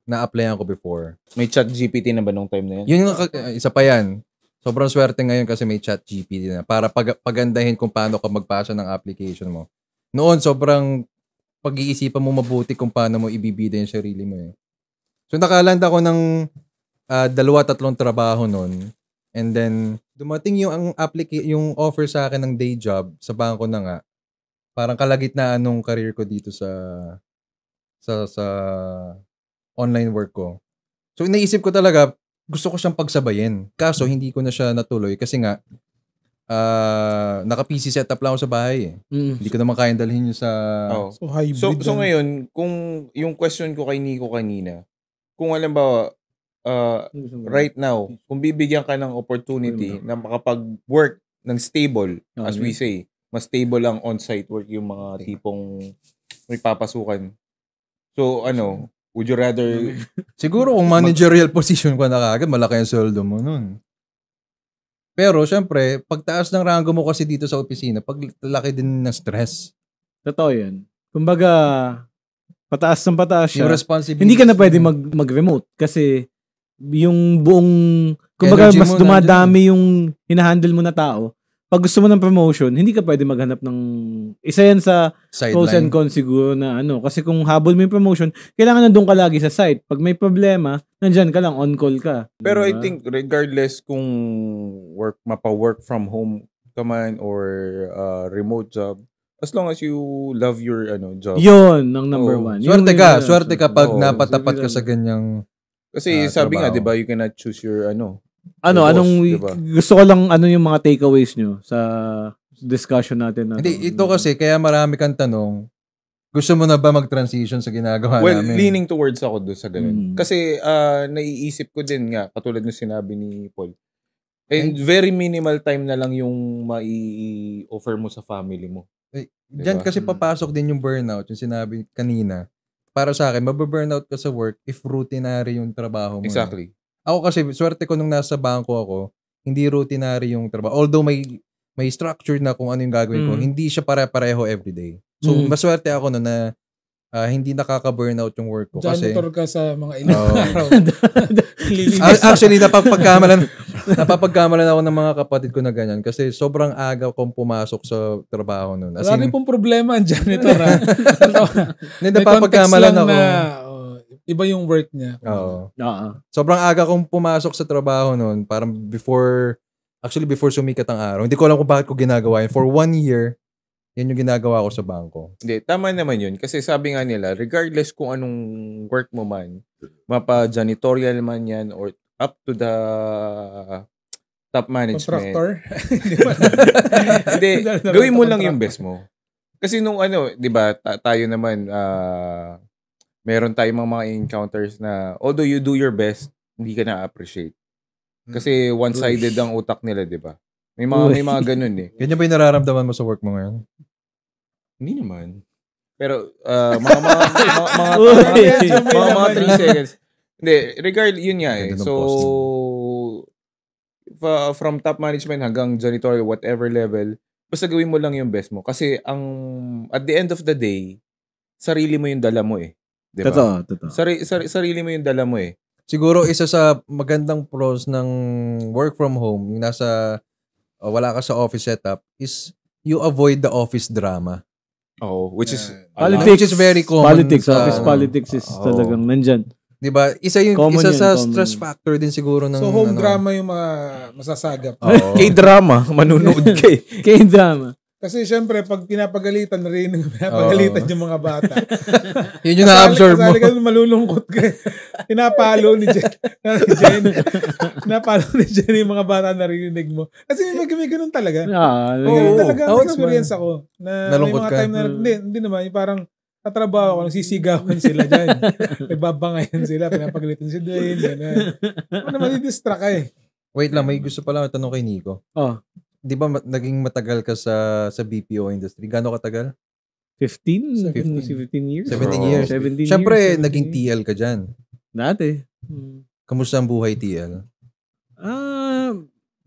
S3: na-applyan ko before.
S1: May chat GPT na ba nung time na yan?
S3: Yun yung isa pa yan. Sobrang swerte ngayon kasi may chat GPT na para pagandahin kung paano ka magpasa ng application mo. Noon, sobrang pag-iisipan mo mabuti kung paano mo ibibida yung sarili mo eh. So, nakaland ako ng 2-3 trabaho noon. And then, dumating yung yung offer sa akin ng day job sa bangko na nga. Parang kalagitnaan nung career ko dito sa online work ko. So, inaisip ko talaga, gusto ko siyang pagsabayin. Kaso, hindi ko na siya natuloy kasi nga, naka-PC setup lang ako sa bahay eh. Hindi ko naman kayang dalhin yung sa...
S1: Oh.
S5: So, hybrid.
S1: So ngayon, kung yung question ko kay Nico kanina, kung halimbawa, right now, kung bibigyan ka ng opportunity na makapag-work ng stable, as we say, mas stable ang on-site work yung mga tipong may papasukan. So, would you rather...
S3: Siguro kung managerial position ko na kagad, malaki ang sweldo mo nun. Pero, syempre, pagtaas ng rango mo kasi dito sa opisina, paglaki din ng stress.
S2: Totoo yan. Kumbaga, pataas ng pataas siya.
S3: Yung responsibility.
S2: Hindi ka na pwede mag-remote kasi yung buong, kumbaga,
S3: Energy
S2: mas
S3: mo
S2: dumadami yung hinahandle mo na tao. Pag gusto mo ng promotion, hindi ka pwede maghanap ng isa yan sa pros and cons siguro na kasi kung habol mo yung promotion, kailangan nandun ka lagi sa site. Pag may problema, nandyan ka lang, on call ka.
S1: Pero
S2: diba?
S1: I think regardless kung mapa-work from home ka man or remote job, as long as you love your job.
S2: Yun ang number one.
S3: Swerte ka pag
S1: Oo,
S3: napatapat ka sa ganyang
S1: Kasi sabi nga,
S3: trabaho.
S1: 'di ba, you cannot choose your
S2: anong
S1: diba?
S2: gusto ko lang yung mga takeaways nyo sa discussion natin na.
S3: Hindi, ito kasi kaya marami kang tanong. Gusto mo na ba mag-transition sa ginagawa
S1: Well,
S3: namin?
S1: leaning towards ako doon sa ganun.
S2: Mm.
S1: Kasi naiisip ko din nga, katulad ng sinabi ni Paul, and very minimal time na lang yung mai-offer mo sa family mo.
S3: Diyan
S1: Diba?
S3: kasi papasok din yung burnout, yung sinabi kanina. Para sa akin, mababurnout ka sa work if routinary yung trabaho mo.
S1: Exactly.
S3: Ako kasi, swerte ko nung nasa bangko ako, hindi routinary yung trabaho. Although may structure na kung ano yung gagawin ko, hindi siya pare-pareho everyday. So, maswerte ako no na hindi nakaka-burnout yung work ko. Kasi,
S5: Janitor ka sa mga ilang araw.
S3: actually, napapagkamalan ako ng mga kapatid ko na ganyan kasi sobrang aga kong pumasok sa trabaho nun. As
S5: Wala rin
S3: in,
S5: pong problema ang janitor.
S3: hindi,
S5: May context
S3: napapagkamalan
S5: lang
S3: ako.
S5: na iba yung work niya.
S3: Oo.
S2: Oo.
S3: Sobrang aga kong pumasok sa trabaho nun. Parang before sumikat ang araw. Hindi ko alam kung bakit ko ginagawa yun. For 1 year, yan yung ginagawa ko sa bangko.
S1: Hindi, tama naman yun. Kasi sabi nga nila, regardless kung anong work mo man, mapa-janitorial man yan or up to the top management.
S5: Contractor.
S1: Hindi, gawin mo lang yung best mo. Kasi nung di ba, tayo naman, meron tayong mga encounters na although you do your best, hindi ka na-appreciate. Kasi one-sided ang utak nila, di ba? May mga ganun eh.
S3: Ganyan ba yung nararamdaman mo sa work mo ngayon?
S1: Hindi naman. Pero mga 3 seconds. Hindi, yun nga eh.
S3: Ganda ng
S1: So from top management hanggang janitorial, whatever level, basta gawin mo lang yung best mo. Kasi at the end of the day, sarili mo yung dala mo eh. Diba?
S2: Totoo.
S1: Sarili mo yung dala mo eh.
S3: Siguro isa sa magandang pros ng work from home, yung nasa wala ka sa office setup, is you avoid the office drama.
S1: Oh, which is
S3: Which is very common.
S2: Office politics is talagang nandyan.
S3: Diba? Isa
S2: Common
S3: sa
S2: yun,
S3: stress
S2: common.
S3: factor din siguro ng
S5: So home drama yung mga masasagap.
S3: Oo.
S1: K-drama, manunood ka eh.
S2: K-drama.
S5: Kasi syempre, pag pinapagalitan yung mga bata.
S3: Yun yung na-absorb mo.
S5: Kasali ka malulungkot ka. Pinapalo ni Jenny. Pinapalo ni Jenny yung mga bata narinig mo. Kasi may ganun talaga. Oo, talaga.
S3: Oo,
S5: Experience ako. Na
S3: nalungkot
S5: may mga
S3: ka?
S5: time na, hindi naman. Yung parang katrabaho ako, nagsisigawan sila dyan. Nagbabangayan sila, pinapagalitan si Dwayne. Gano'n. Ano naman, i-distract ka eh.
S3: Wait lang, may gusto pala tanong kay Nico.
S2: Oh.
S3: Di ba naging matagal ka sa BPO industry? Gaano katagal?
S2: 15 years?
S3: 17 years.
S2: 17
S3: Siyempre,
S2: years, 17
S3: naging
S2: years.
S3: TL ka dyan.
S2: Dati.
S3: Kamusta ang buhay TL?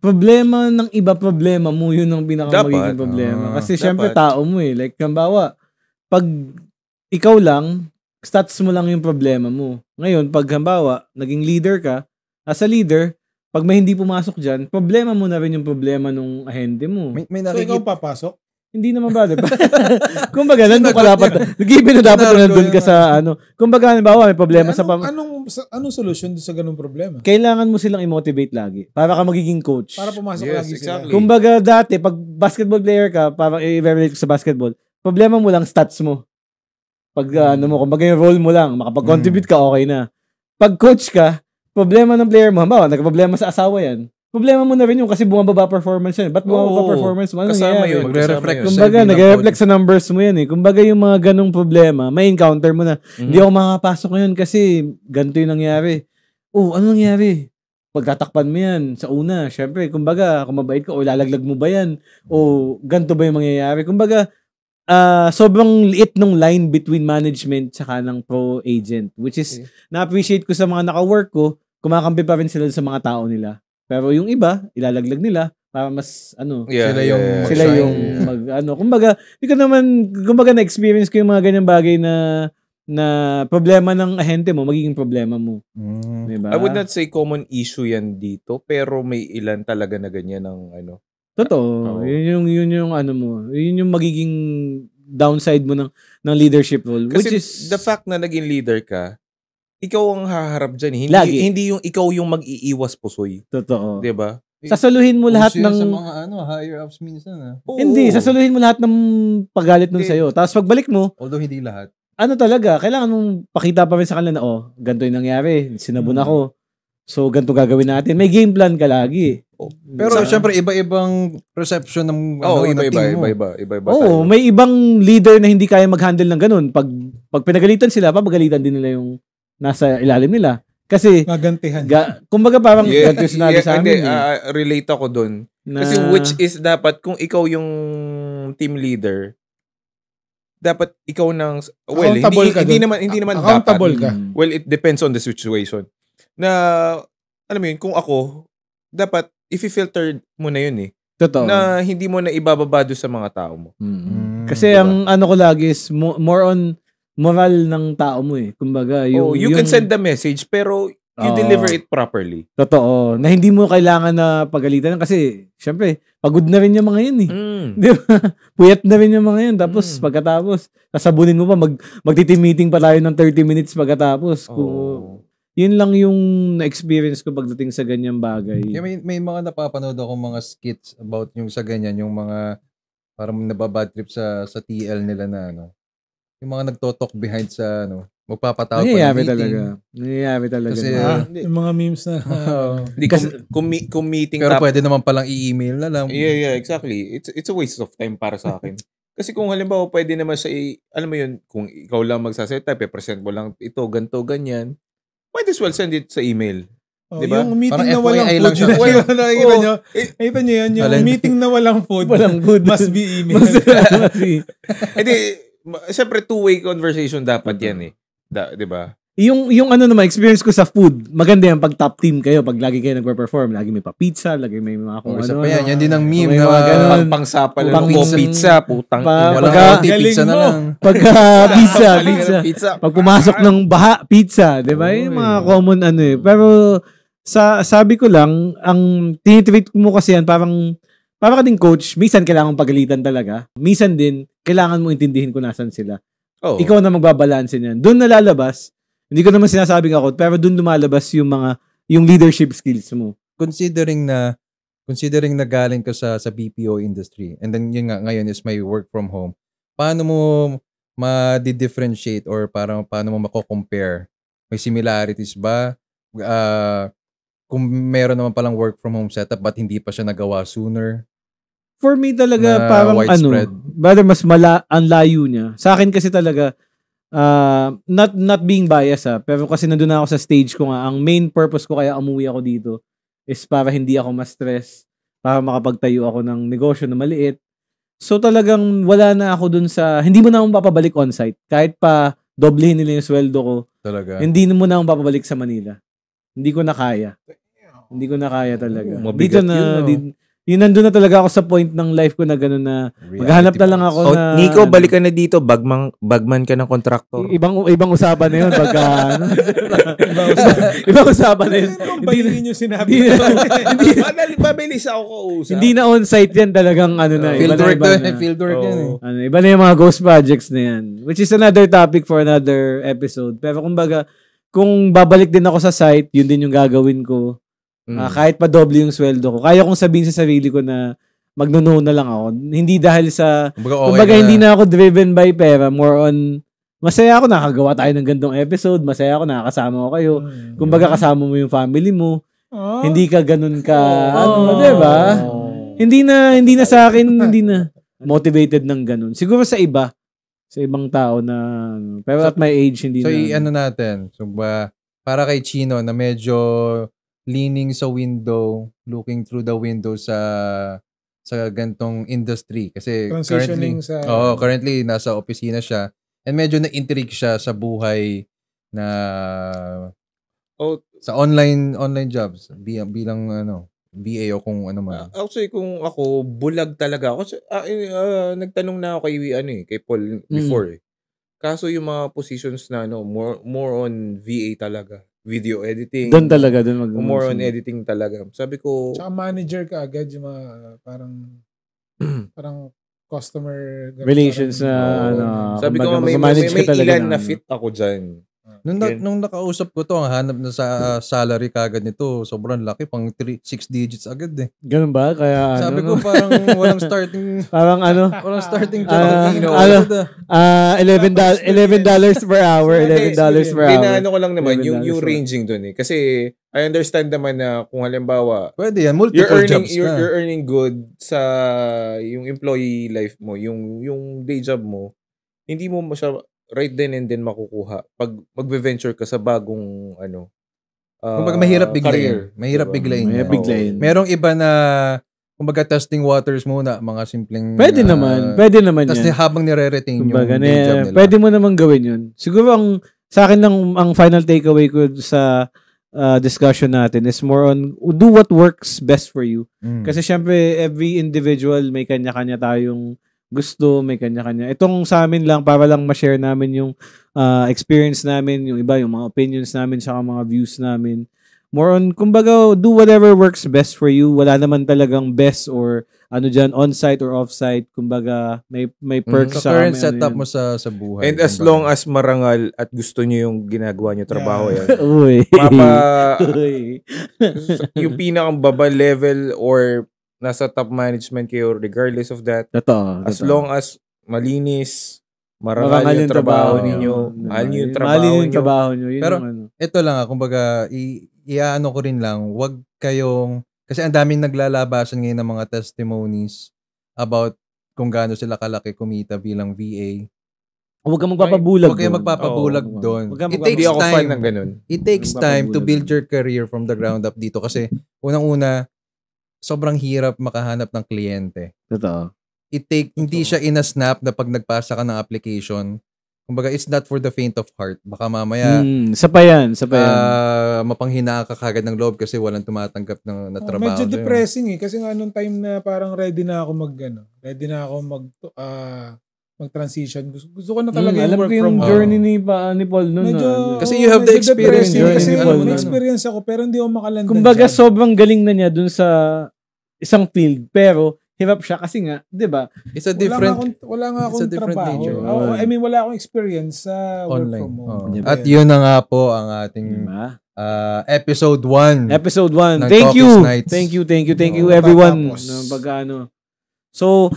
S2: problema ng iba, problema mo, yun ang magiging problema. Kasi syempre
S1: dapat.
S2: tao mo eh. Like, kambawa, pag ikaw lang, stats mo lang yung problema mo. Ngayon, pag hambawa, naging leader ka, as a leader, pag may hindi pumasok dyan, problema mo na rin yung problema nung ahente mo.
S3: May
S5: So, ikaw
S3: nakikita.
S5: papasok?
S2: Hindi naman brother. Kumbaga, nandun ka dapat. Nag-ibig na dapat na nandun ka sa ano. Kumbaga, halimbawa, may problema sa
S5: Anong solusyon sa ganung problema?
S2: kailangan mo silang i-motivate lagi para ka magiging coach.
S5: Para pumasok
S1: Yes,
S5: lagi
S1: exactly.
S5: sila.
S2: Kumbaga, dati, pag basketball player ka, parang i-evaluate ko sa basketball, problema mo lang stats mo. Pag ano mo, kumbaga yung role mo lang, makapag-contribute ka, okay na. Pag coach ka, problema ng player mo, halimbawa, nagka-problema sa asawa yan, problema mo na rin yung kasi bumababa performance yan. Ba't bumababa performance mo? Ano
S1: Kasama
S2: nangyayari?
S1: yun.
S3: Magre-reflect
S1: Kasama yun.
S2: Kumbaga,
S3: Sabi ng
S2: nag-reflect sa numbers mo yan eh. Kumbaga, yung mga ganong problema, may encounter mo na, hindi ako makapasok ngayon kasi ganito yung nangyari. Oh, ano nangyari? Pagtatakpan mo yan sa una, syempre, kumbaga, kung mabait ka, o lalaglag mo ba yan? O ganito ba yung mangyayari? Kumbaga, sobrang liit nung line between management tsaka ng pro agent, which is, na-appreciate ko sa mga naka-work ko, kumakampi pa rin sila sa mga tao nila. Pero yung iba, ilalaglag nila para mas
S3: Sila yung
S2: sila yung kumbaga, kumbaga na-experience ko yung mga ganyang bagay na problema ng ahente mo, magiging problema mo. Diba?
S1: I would not say common issue yan dito, pero may ilan talaga na ganyan ng
S2: Totoo.
S1: Oo.
S2: Yun yung ano mo. Yun yung magiging downside mo ng leadership role.
S1: Kasi
S2: which is,
S1: the fact na naging leader ka, ikaw ang haharap dyan. Hindi,
S2: Lagi.
S1: hindi yung ikaw yung mag-iiwas pusoy.
S2: totoo.
S1: Diba?
S2: Sasuluhin mo lahat
S3: Uso yan
S2: ng...
S3: sa mga higher ups minsan.
S1: Oo.
S2: Hindi, sasuluhin mo lahat ng paggalit nun
S1: Hindi.
S2: sa'yo. Tapos pagbalik mo,
S3: Although hindi lahat.
S2: ano talaga, kailangan mong pakita pa rin sa kanila na, ganito yung nangyari. Sinabon ako. So, ganito gagawin natin. May game plan ka lagi.
S3: Pero syempre, iba-ibang perception ng,
S1: Oo,
S3: ng team mo.
S1: iba-iba
S2: Oo,
S1: tayo.
S2: may ibang leader na hindi kaya mag-handle ng ganun. Pag pinagalitan sila, papagalitan din nila yung nasa ilalim nila. Kasi,
S5: Gagantihan.
S2: kumbaga parang ganito yung sinabi sa amin.
S1: Hindi, relate ako dun.
S2: Na,
S1: Kasi which is dapat, kung ikaw yung team leader, dapat ikaw nang, well,
S5: Accountable ka
S1: hindi
S5: dun.
S1: naman
S5: Accountable
S1: dapat.
S5: ka.
S1: Well, it depends on the situation. Na, alam mo yun, kung ako, dapat, i-filter mo na yun eh.
S2: totoo.
S1: Na hindi mo na ibababa doon sa mga tao mo.
S2: Kasi
S1: diba?
S2: ang ano ko lagi is more on moral ng tao mo eh. Kumbaga,
S1: You can send the message, pero you
S2: Oo.
S1: deliver it properly.
S2: Totoo. Na hindi mo kailangan na pagalitan kasi, syempre, pagod na rin yung mga yan eh. Di ba? Puyat na rin yung mga yan. Tapos, pagkatapos, sasabunin mo pa, magti-team meeting pa tayo ng 30 minutes pagkatapos.
S1: Oh.
S2: Yun lang yung na-experience ko pagdating sa ganyang bagay.
S3: Kaya may mga napapanood ako mga skits about yung sa ganyan, yung mga parang nababad trip sa TL nila na yung mga nagtotalk behind sa magpapatawag pa ng
S2: Nangyayari
S3: meeting.
S2: talaga. Nangyayari talaga.
S3: Kasi,
S5: Yung mga memes na.
S1: Hindi, kung meeting
S3: pero pwede naman palang i-email na lang.
S1: Yeah, exactly. It's a waste of time para sa akin. Kasi kung halimbawa pwede naman siya, alam mo yun, kung ikaw lang magsasalita, present mo lang ito, ganto, ganyan, might as well send it sa email.
S5: Oh,
S1: Diba?
S5: yung meeting
S3: Parang
S5: na walang
S3: FYI
S5: food.
S3: lang siya.
S5: Nakikita nyo?
S1: eh,
S5: Nakikita nyo yan? Yung
S3: Alin?
S5: meeting na walang food.
S2: Walang food.
S5: Must be email.
S1: Hindi, siyempre two-way conversation dapat yan eh. Diba?
S2: Yung ano naman, experience ko sa food, maganda yan pag top team kayo, pag lagi kayo nagpe-perform, lagi may pa-pizza, lagi may mga kung
S3: Isa
S2: ano.
S3: pa yan. Yan din ang meme
S2: May
S3: na
S2: mga ganun.
S1: Pangsapal
S2: Pang
S1: lang po,
S2: pizza.
S1: pizza, putang ina.
S3: walang
S2: pagka-
S3: konti, pizza na
S5: Galing mo.
S3: lang.
S2: Pagka pizza.
S1: Pizza.
S2: Pag pumasok ng baha, pizza, 'di ba? Yung mga common ano eh. Pero sabi ko lang, ang tinitreat mo kasi yan parang ka ding coach, minsan kailangan pagalitan talaga. Minsan din kailangan mo intindihin kung nasan sila.
S1: Oh.
S2: Ikaw na magbabalanse niyan. Doon nalalabas. Hindi ko naman sinasabing ako, pero doon lumalabas yung leadership skills mo.
S3: Considering na galing ka sa BPO industry, and then yun nga ngayon is may work from home, paano mo ma-differentiate or paano mo mako-compare? May similarities ba? Kung meron naman palang work from home setup, ba't hindi pa siya nagawa sooner?
S2: For me talaga
S3: Na
S2: parang
S3: widespread.
S2: rather mas ang layo niya. Sa akin kasi talaga not being biased pero kasi nandun na ako sa stage ko nga, ang main purpose ko kaya umuwi ako dito is para hindi ako ma-stress, para makapagtayo ako ng negosyo na maliit. So talagang wala na ako dun hindi mo na akong papabalik on-site. Kahit pa doblehin nila yung sweldo ko,
S3: Talaga.
S2: hindi mo na akong papabalik sa Manila. Hindi ko na kaya. Hindi ko na kaya talaga.
S1: Mabigat
S2: Dito na,
S1: yun,
S2: yun nandun na talaga ako sa point ng life ko na gano'n na maghanap na lang ako
S1: Oh,
S2: na...
S1: Nico, balik ka na dito. Bagman ka ng kontraktor.
S2: Ibang usapan na yun pagka... ibang usapan na yun.
S5: Ano ba yun yung sinabi?
S1: Mabilis ako kausap.
S2: Hindi na on-site yan talagang ano na. iba na,
S3: Fieldwork
S2: iba
S3: doon.
S2: na.
S3: Fieldwork yan eh.
S2: Ano, iba na yung mga ghost projects na yan. Which is another topic for another episode. Pero kumbaga, kung babalik din ako sa site, yun din yung gagawin ko. Kahit pa doble yung sweldo ko. Kaya kong sabihin sa sarili ko na magno-no na lang ako. Hindi dahil sa... Kumbaga, hindi na ako driven by pera. More on... Masaya ako nakagawa tayo ng gandong episode. Masaya ako nakakasama ko kayo. Kumbaga, kasama mo yung family mo. Hindi ka ganun ka... diba? Hindi na sa akin, hindi na motivated ng ganun. Siguro sa iba. Sa ibang tao na... Pero at my age, hindi
S3: So,
S2: na...
S3: ano natin? So, para kay Chino na medyo leaning sa window, looking through the window sa gantong industry. Kasi currently nasa opisina siya and medyo na-intrigue siya sa buhay na sa online jobs bilang VA o kung ano man.
S1: Actually, kung ako, bulag talaga ako. Nagtanong na ako kay Paul before eh. Kaso yung mga positions na more on VA talaga. Video editing.
S2: Doon talaga.
S1: More on editing talaga. Sabi ko...
S5: Tsaka manager ka agad yung mga parang customer...
S2: Relations na...
S1: sabi ko may ilan na fit ako dyan.
S3: Nung nakausap ko to, ang hanap na sa salary kagad nito, sobrang laki, pang 6 digits agad eh.
S2: Ganun ba? Kaya
S3: sabi ko parang walang starting...
S2: parang
S3: walang starting job.
S2: $11 per hour, $11 per hour.
S1: Pinaano ko lang naman yung ranging doon eh. Kasi I understand naman na kung halimbawa,
S3: pwede yan, multiple jobs ka.
S1: You're earning good sa yung employee life mo, yung day job mo, hindi mo siya right then and then makukuha pag magve-venture ka sa bagong
S3: kumbaga mahirap biglayin. Merong iba na kumbaga testing waters muna, mga simpleng
S2: Pwede naman
S3: tas
S2: yan.
S3: Habang nire-retain yung
S2: kumbaga,
S3: day job nila.
S2: Pwede mo naman gawin yun. Siguro sa akin lang ang final takeaway ko sa discussion natin is more on do what works best for you. Kasi syempre every individual may kanya-kanya tayong gusto, may kanya-kanya. Itong sa amin lang, para lang ma-share namin yung experience namin, yung iba, yung mga opinions namin, saka mga views namin. More on, kumbaga, do whatever works best for you. Wala naman talagang best or dyan, on-site or off-site. Kumbaga, may perks sa
S3: current setup mo sa buhay.
S1: And as long as marangal at gusto nyo yung ginagawa nyo trabaho yan.
S2: Uy.
S1: Yung pinakang baba level or nasa top management kayo regardless of that.
S2: Totoo.
S1: As long as malinis, marangal yung trabaho ninyo, mahal nyo yung trabaho nyo.
S3: Pero ito lang kumbaga, iaano ko rin lang, wag kayong, kasi ang daming naglalabasan ngayon ng mga testimonies about kung gaano sila kalaki kumita bilang VA.
S2: Huwag kang magpapabulag.
S3: Huwag kayong magpapabulag doon. It takes time to build your career from the ground up dito kasi unang-una, sobrang hirap makahanap ng kliyente.
S2: Totoo.
S3: Hindi siya in a snap na pag nagpasa ka ng application. Kumbaga, it's not for the faint of heart. Baka mamaya
S2: Sa pa yan.
S3: mapanghinaan ka kagad ng loob kasi walang tumatanggap na trabaho.
S5: Medyo depressing eh. Kasi nga nung time na parang ready na ako mag-transition. Gusto ko na talaga yung work from home.
S2: Alam ko yung journey ni Paul nun.
S3: Kasi you have the experience.
S5: Kasi may experience ako pero hindi ako makalanda.
S2: Kumbaga sobrang galing na niya dun sa isang field pero hirap siya kasi nga, 'di ba?
S3: It's a different
S5: wala nga akong trabaho.
S3: nature.
S5: I mean wala akong experience sa work
S3: online.
S5: from home.
S3: At yun na nga po ang ating episode 1.
S2: Episode 1.
S3: ng
S2: Thank you.
S3: Talkies Nights.
S2: Thank you everyone. So,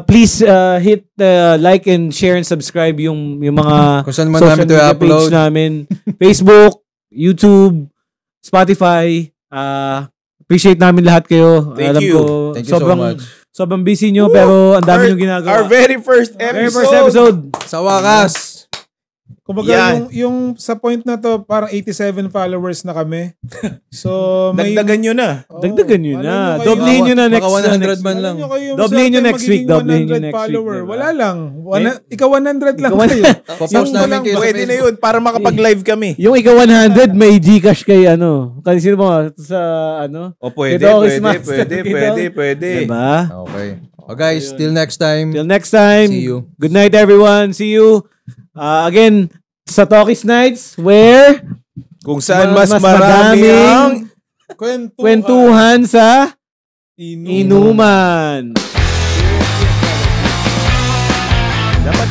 S2: please hit like and share and subscribe yung mga
S3: Kung saan man
S2: social
S3: namin ito
S2: media
S3: i-upload.
S2: page namin. Facebook, YouTube, Spotify. Appreciate namin lahat kayo.
S1: Thank
S2: Alam
S1: you.
S2: ko,
S3: Thank you so much.
S2: sobrang busy nyo pero ang dami nyo ginagawa.
S1: Our very first episode.
S2: Very first episode.
S3: Sa wakas,
S5: Kumbaga, yung sa point na to, parang 87 followers na kami. So,
S1: Dagdagan nyo na.
S2: Dagdagan nyo
S5: alam
S2: na.
S5: nyo kayo-
S2: Doblehin nyo na
S3: Baka
S2: next
S3: 100 man lang.
S2: Doblehin nyo next week, doblehin nyo next week,
S5: follower.
S2: diba?
S5: Wala lang. Ikaw 100 lang
S2: Ikaw
S5: kayo.
S3: Papost namin kayo sa
S1: Pwede na
S3: Facebook.
S1: yun para makapag-live kami.
S2: Yung ikaw 100, may Gcash kay ano. Kasi sino ba? Sa ano?
S1: O pwede,
S2: Kay
S1: pwede,
S2: Dawes Master,
S1: pwede.
S2: Diba?
S3: Okay. Guys, till next time.
S2: Till next time.
S3: See you.
S2: Good night, everyone. See you. Again, sa Talkies Nights, where
S1: Kung saan
S2: Mas
S1: mas marami ang
S2: kwentuhan sa
S5: Inuman.
S2: inuman.
S1: dapat